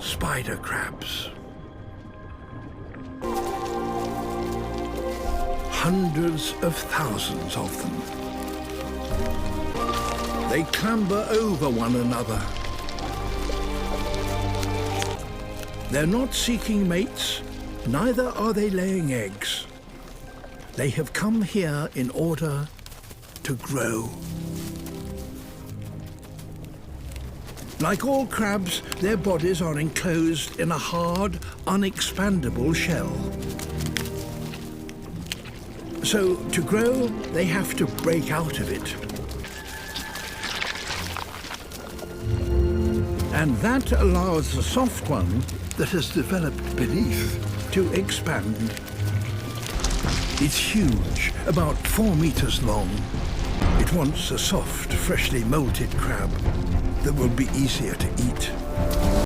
spider crabs. Hundreds of thousands of them. They clamber over one another. They're not seeking mates, neither are they laying eggs. They have come here in order to grow. Like all crabs, their bodies are enclosed in a hard, unexpandable shell. So, to grow, they have to break out of it. And that allows the soft one that has developed beneath to expand. It's huge, about 4 meters long. It wants a soft, freshly molted crab that will be easier to eat.